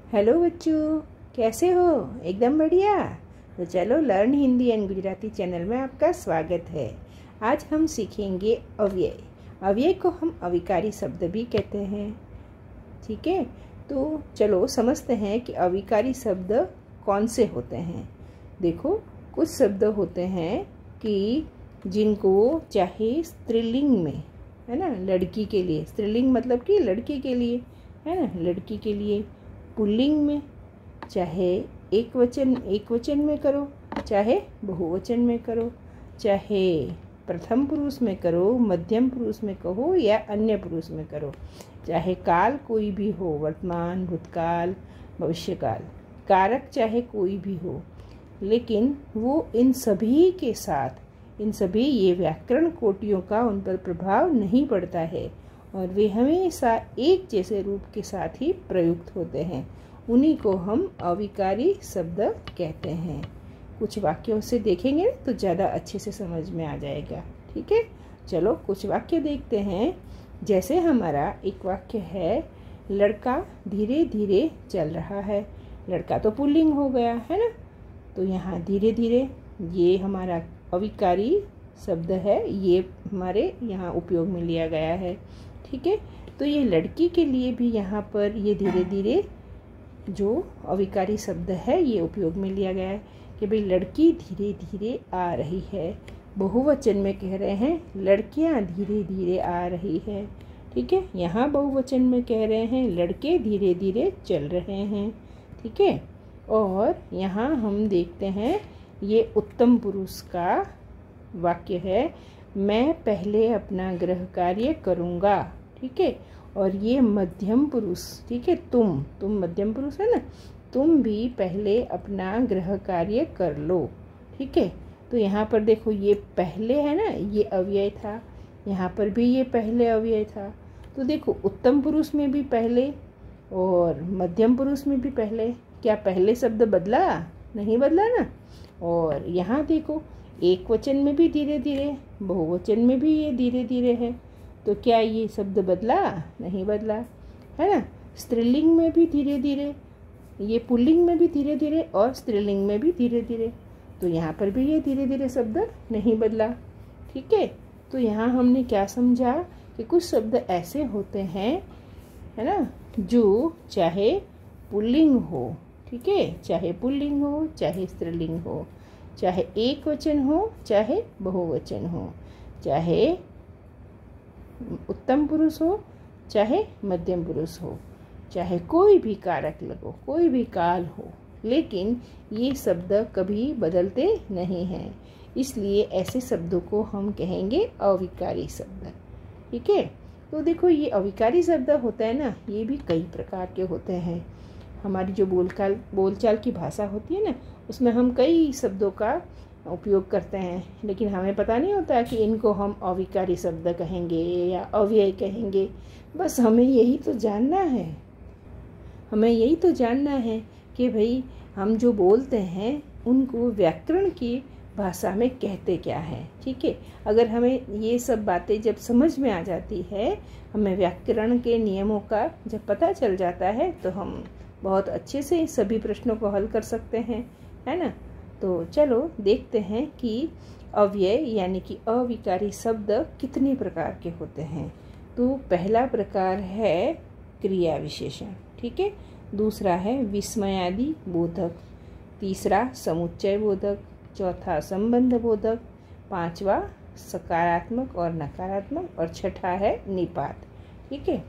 Hello बच्चों, कैसे हो? एकदम बढ़िया। तो चलो learn Hindi and Gujarati channel में आपका स्वागत है। आज हम सीखेंगे अव्यय। अव्यय को हम अविकारी शब्द भी कहते हैं। ठीक है, तो चलो समझते हैं कि अविकारी शब्द कौन से होते हैं। देखो, कुछ शब्द होते हैं कि जिनको चाहे स्त्रीलिंग में, है ना, लड़की के लिए, स्त्रीलिंग मतलब कि लड़की के लिए, है ना, लड़की के लिए, पुल्लिंग में, चाहे एक वचन में करो, चाहे बहुवचन में करो, चाहे प्रथम पुरुष में करो, मध्यम पुरुष में कहो या अन्य पुरुष में करो, चाहे काल कोई भी हो, वर्तमान, भूतकाल, भविष्यकाल, कारक चाहे कोई भी हो, लेकिन वो इन सभी के साथ, इन सभी ये व्याकरण कोटियों का उन पर प्रभाव नहीं पड़ता है और वे हमेशा एक जैसे रूप के साथ ही प्रयुक्त होते हैं। उन्हीं को हम अविकारी शब्द कहते हैं। कुछ वाक्यों से देखेंगे तो ज़्यादा अच्छे से समझ में आ जाएगा। ठीक है, चलो कुछ वाक्य देखते हैं। जैसे हमारा एक वाक्य है, लड़का धीरे धीरे चल रहा है। लड़का तो पुल्लिंग हो गया है ना, तो यहाँ धीरे धीरे ये हमारा अविकारी शब्द है, ये हमारे यहाँ उपयोग में लिया गया है। ठीक है, तो ये लड़की के लिए भी यहाँ पर ये धीरे धीरे जो अविकारी शब्द है ये उपयोग में लिया गया है कि भाई लड़की धीरे धीरे आ रही है। बहुवचन में कह रहे हैं लड़कियाँ धीरे धीरे आ रही है। ठीक है, यहाँ बहुवचन में कह रहे हैं लड़के धीरे धीरे चल रहे हैं। ठीक है, और यहाँ हम देखते हैं ये उत्तम पुरुष का वाक्य है, मैं पहले अपना गृह कार्य करूँगा। ठीक है, और ये मध्यम पुरुष, ठीक है, तुम मध्यम पुरुष है ना, तुम भी पहले अपना गृह कार्य कर लो। ठीक है, तो यहाँ पर देखो ये पहले है ना, ये अव्यय था, यहाँ पर भी ये पहले अव्यय था। तो देखो उत्तम पुरुष में भी पहले और मध्यम पुरुष में भी पहले, क्या पहले शब्द बदला? नहीं बदला ना। और यहाँ देखो एक वचन में भी धीरे धीरे, बहुवचन में भी ये धीरे धीरे है, तो क्या ये शब्द बदला? नहीं बदला, है ना। स्त्रीलिंग में भी धीरे धीरे, ये पुल्लिंग में भी धीरे धीरे और स्त्रीलिंग में भी धीरे धीरे, तो यहाँ पर भी ये धीरे धीरे शब्द नहीं बदला। ठीक है, तो यहाँ हमने क्या समझा कि कुछ शब्द ऐसे होते हैं, है ना, जो चाहे पुल्लिंग हो, ठीक है, चाहे पुल्लिंग हो, चाहे स्त्रीलिंग हो, चाहे एक वचन हो, चाहे बहुवचन हो, चाहे उत्तम पुरुष हो, चाहे मध्यम पुरुष हो, चाहे कोई भी कारक लगो, कोई भी काल हो, लेकिन ये शब्द कभी बदलते नहीं हैं। इसलिए ऐसे शब्दों को हम कहेंगे अविकारी शब्द। ठीक है, तो देखो ये अविकारी शब्द होता है ना, ये भी कई प्रकार के होते हैं। हमारी जो बोलचाल की भाषा होती है ना, उसमें हम कई शब्दों का उपयोग करते हैं, लेकिन हमें पता नहीं होता कि इनको हम अविकारी शब्द कहेंगे या अव्यय कहेंगे। बस हमें यही तो जानना है, हमें यही तो जानना है कि भाई हम जो बोलते हैं उनको व्याकरण की भाषा में कहते क्या है। ठीक है, अगर हमें ये सब बातें जब समझ में आ जाती है, हमें व्याकरण के नियमों का जब पता चल जाता है, तो हम बहुत अच्छे से सभी प्रश्नों को हल कर सकते हैं, है ना। तो चलो देखते हैं कि अव्यय यानी कि अविकारी शब्द कितने प्रकार के होते हैं। तो पहला प्रकार है क्रिया विशेषण, ठीक है, दूसरा है विस्मयादि बोधक, तीसरा समुच्चय बोधक, चौथा संबंध बोधक, पांचवा सकारात्मक और नकारात्मक, और छठा है निपात। ठीक है,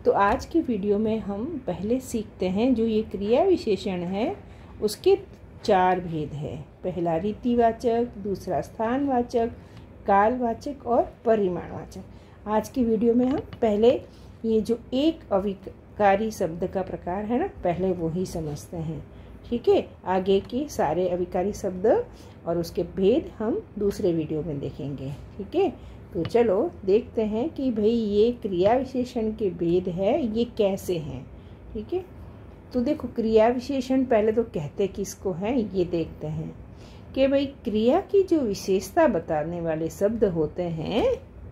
तो आज की वीडियो में हम पहले सीखते हैं जो ये क्रिया विशेषण है उसके 4 भेद है। पहला रीतिवाचक, दूसरा स्थानवाचक, कालवाचक और परिमाणवाचक। आज की वीडियो में हम पहले ये जो एक अविकारी शब्द का प्रकार है ना, पहले वो ही समझते हैं। ठीक है, आगे के सारे अविकारी शब्द और उसके भेद हम दूसरे वीडियो में देखेंगे। ठीक है, तो चलो देखते हैं कि भाई ये क्रिया विशेषण के भेद है ये कैसे हैं। ठीक है, तो देखो क्रिया विशेषण पहले तो कहते किसको हैं ये देखते हैं कि भाई क्रिया की जो विशेषता बताने वाले शब्द होते हैं,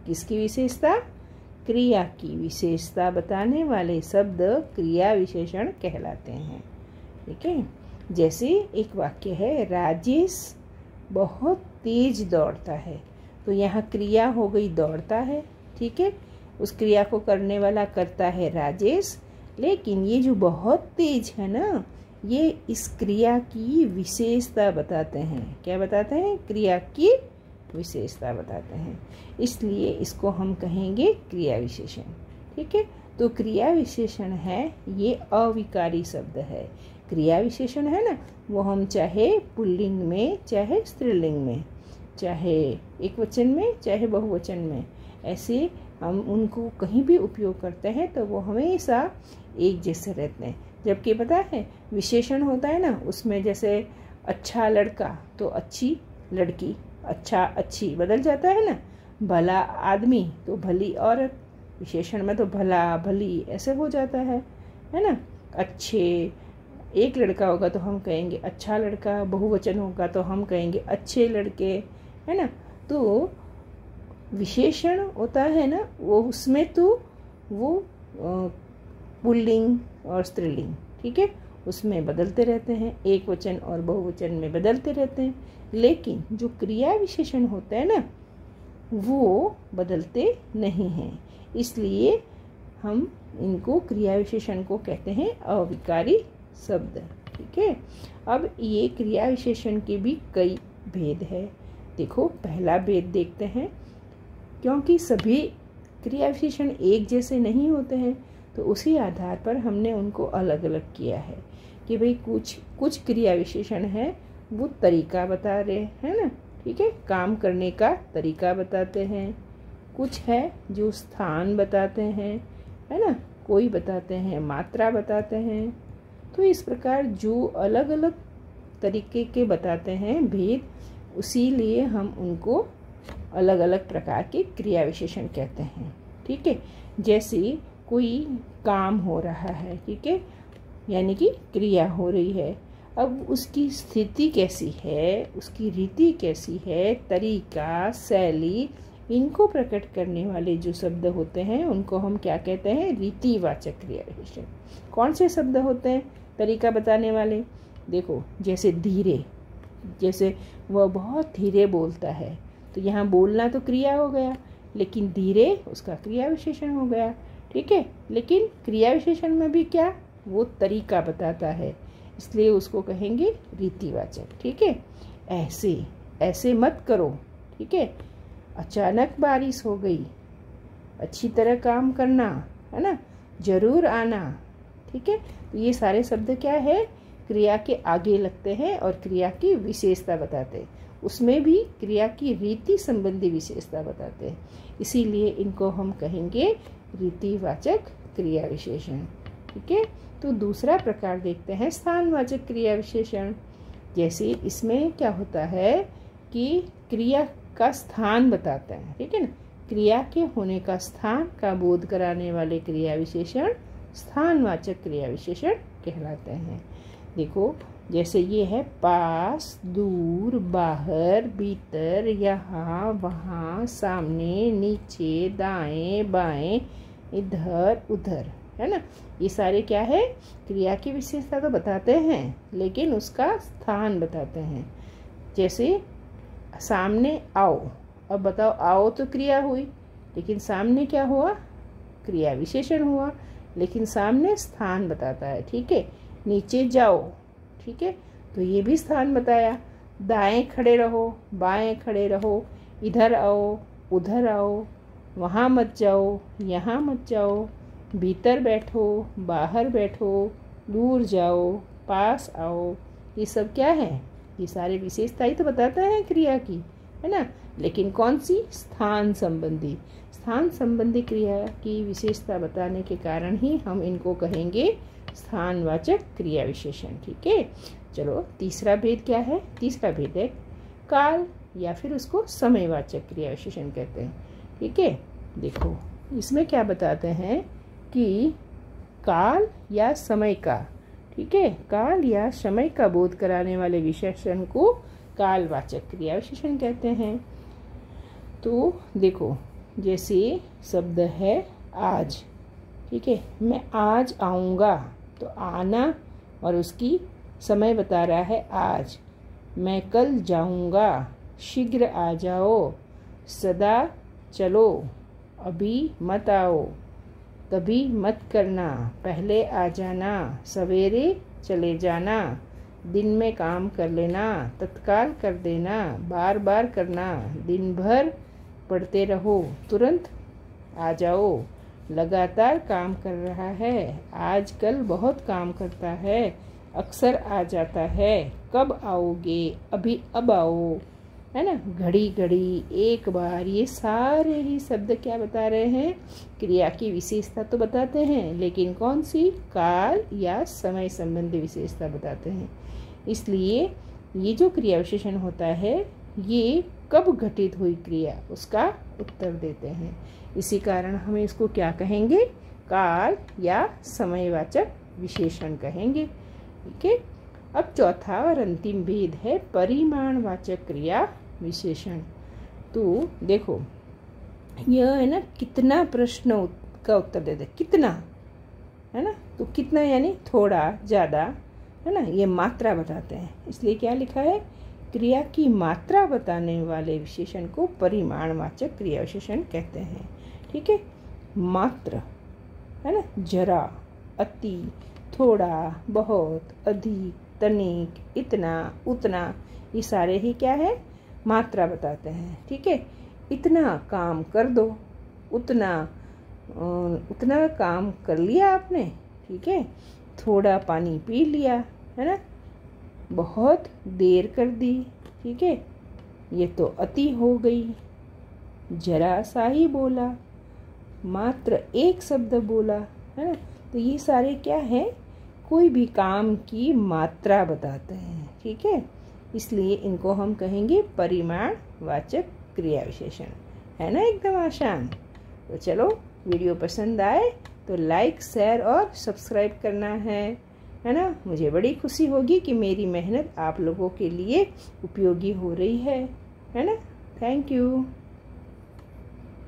किसकी विशेषता? क्रिया की विशेषता बताने वाले शब्द क्रिया विशेषण कहलाते हैं। ठीक है। जैसे एक वाक्य है, राजेश बहुत तेज दौड़ता है, तो यहाँ क्रिया हो गई दौड़ता है, ठीक है। उस क्रिया को करने वाला करता है राजेश, लेकिन ये जो बहुत तेज है ना, ये इस क्रिया की विशेषता बताते हैं। क्या बताते हैं? क्रिया की विशेषता बताते हैं, इसलिए इसको हम कहेंगे क्रिया विशेषण, ठीक है। तो क्रिया विशेषण है, ये अविकारी शब्द है। क्रिया विशेषण है ना, वो हम चाहे पुल्लिंग में, चाहे स्त्रीलिंग में, चाहे एक वचन में, चाहे बहुवचन में, ऐसे हम उनको कहीं भी उपयोग करते हैं तो वो हमेशा एक जैसे रहते हैं। जबकि पता है विशेषण होता है ना, उसमें जैसे अच्छा लड़का तो अच्छी लड़की, अच्छा अच्छी बदल जाता है ना, भला आदमी तो भली औरत, विशेषण में तो भला भली ऐसे हो जाता है ना। अच्छे, एक लड़का होगा तो हम कहेंगे अच्छा लड़का, बहुवचन होगा तो हम कहेंगे अच्छे लड़के, है ना। तो विशेषण होता है ना, वो उसमें तो वो पुल्लिंग और स्त्रीलिंग, ठीक है, उसमें बदलते रहते हैं, एक वचन और बहुवचन में बदलते रहते हैं। लेकिन जो क्रिया विशेषण होता है ना, वो बदलते नहीं हैं, इसलिए हम इनको क्रिया विशेषण को कहते हैं अविकारी शब्द, ठीक है। अब ये क्रिया विशेषण के भी कई भेद है। देखो पहला भेद देखते हैं, क्योंकि सभी क्रिया विशेषण एक जैसे नहीं होते हैं, तो उसी आधार पर हमने उनको अलग अलग किया है कि भाई कुछ क्रिया विशेषण है वो तरीका बता रहे हैं ना, ठीक है, काम करने का तरीका बताते हैं। कुछ है जो स्थान बताते हैं, है ना, कोई बताते हैं मात्रा बताते हैं। तो इस प्रकार जो अलग अलग तरीके के बताते हैं भेद, उसी लिए हम उनको अलग अलग प्रकार के क्रिया विशेषण कहते हैं, ठीक है। जैसे कोई काम हो रहा है, ठीक है, यानी कि क्रिया हो रही है, अब उसकी स्थिति कैसी है, उसकी रीति कैसी है, तरीका, शैली, इनको प्रकट करने वाले जो शब्द होते हैं उनको हम क्या कहते हैं? रीतिवाचक क्रिया विशेषण। कौन से शब्द होते हैं तरीका बताने वाले? देखो जैसे धीरे, जैसे वह बहुत धीरे बोलता है, तो यहाँ बोलना तो क्रिया हो गया, लेकिन धीरे उसका क्रिया विशेषण हो गया, ठीक है। लेकिन क्रिया विशेषण में भी क्या, वो तरीका बताता है, इसलिए उसको कहेंगे रीतिवाचक, ठीक है। ऐसे ऐसे मत करो, ठीक है, अचानक बारिश हो गई, अच्छी तरह काम करना, है ना, जरूर आना, ठीक है। तो ये सारे शब्द क्या है, क्रिया के आगे लगते हैं और क्रिया की विशेषता बताते हैं, उसमें भी क्रिया की रीति संबंधी विशेषता बताते हैं, इसीलिए इनको हम कहेंगे रीतिवाचक क्रिया विशेषण, ठीक है। तो दूसरा प्रकार देखते हैं स्थानवाचक क्रिया विशेषण। जैसे इसमें क्या होता है कि क्रिया का स्थान बताता है, ठीक है ना, क्रिया के होने का स्थान का बोध कराने वाले क्रिया विशेषण स्थानवाचक क्रिया विशेषण कहलाते हैं। देखो जैसे ये है पास, दूर, बाहर, भीतर, यहाँ, वहाँ, सामने, नीचे, दाएं, बाएं, इधर, उधर, है ना, ये सारे क्या है, क्रिया की विशेषता तो बताते हैं लेकिन उसका स्थान बताते हैं। जैसे सामने आओ, अब बताओ, आओ तो क्रिया हुई, लेकिन सामने क्या हुआ, क्रिया विशेषण हुआ, लेकिन सामने स्थान बताता है, ठीक है। नीचे जाओ, ठीक है, तो ये भी स्थान बताया। दाएं खड़े रहो, बाएं खड़े रहो, इधर आओ, उधर आओ, वहाँ मत जाओ, यहाँ मत जाओ, भीतर बैठो, बाहर बैठो, दूर जाओ, पास आओ, ये सब क्या है, ये सारे विशेषता ही तो बताता है क्रिया की, है ना। लेकिन कौन सी, स्थान संबंधी, स्थान संबंधी क्रिया की विशेषता बताने के कारण ही हम इनको कहेंगे स्थानवाचक क्रिया विशेषण, ठीक है। चलो तीसरा भेद क्या है, तीसरा भेद है काल या फिर उसको समयवाचक क्रिया विशेषण कहते हैं, ठीक है। देखो इसमें क्या बताते हैं कि काल या समय का, ठीक है, काल या समय का बोध कराने वाले विशेषण को कालवाचक क्रिया विशेषण कहते हैं। तो देखो जैसे शब्द है आज, ठीक है, मैं आज आऊँगा, तो आना और उसकी समय बता रहा है आज। मैं कल जाऊंगा, शीघ्र आ जाओ, सदा चलो, अभी मत आओ, कभी मत करना, पहले आ जाना, सवेरे चले जाना, दिन में काम कर लेना, तत्काल कर देना, बार बार करना, दिन भर पढ़ते रहो, तुरंत आ जाओ, लगातार काम कर रहा है, आजकल बहुत काम करता है, अक्सर आ जाता है, कब आओगे, अभी अब आओ, है ना। घड़ी घड़ी, एक बार, ये सारे ही शब्द क्या बता रहे हैं? क्रिया की विशेषता तो बताते हैं, लेकिन कौन सी? काल या समय संबंधी विशेषता बताते हैं। इसलिए ये जो क्रिया विशेषण होता है, ये कब घटित हुई क्रिया उसका उत्तर देते हैं। इसी कारण हम इसको क्या कहेंगे? काल या समयवाचक विशेषण कहेंगे। ठीक है। अब चौथा और अंतिम भेद है परिमाणवाचक क्रिया विशेषण। तो देखो, यह है ना, कितना प्रश्न का उत्तर देते, कितना, है ना। तो कितना यानी थोड़ा, ज़्यादा, है ना, ये मात्रा बताते हैं। इसलिए क्या लिखा है? क्रिया की मात्रा बताने वाले विशेषण को परिमाणवाचक क्रिया विशेषण कहते हैं। ठीक है। मात्र, है ना, जरा, अति, थोड़ा, बहुत, अधिक, तनिक, इतना, उतना, ये सारे ही क्या है? मात्रा बताते हैं। ठीक है। इतना काम कर दो, उतना काम कर लिया आपने। ठीक है। थोड़ा पानी पी लिया, है ना, बहुत देर कर दी। ठीक है। ये तो अति हो गई। जरा सा ही बोला, मात्र एक शब्द बोला, है ना। तो ये सारे क्या है? कोई भी काम की मात्रा बताते हैं। ठीक है। इसलिए इनको हम कहेंगे परिमाणवाचक क्रिया विशेषण। है ना, एकदम आसान। तो चलो, वीडियो पसंद आए तो लाइक, शेयर और सब्सक्राइब करना है ना। मुझे बड़ी खुशी होगी कि मेरी मेहनत आप लोगों के लिए उपयोगी हो रही है ना। Thank you.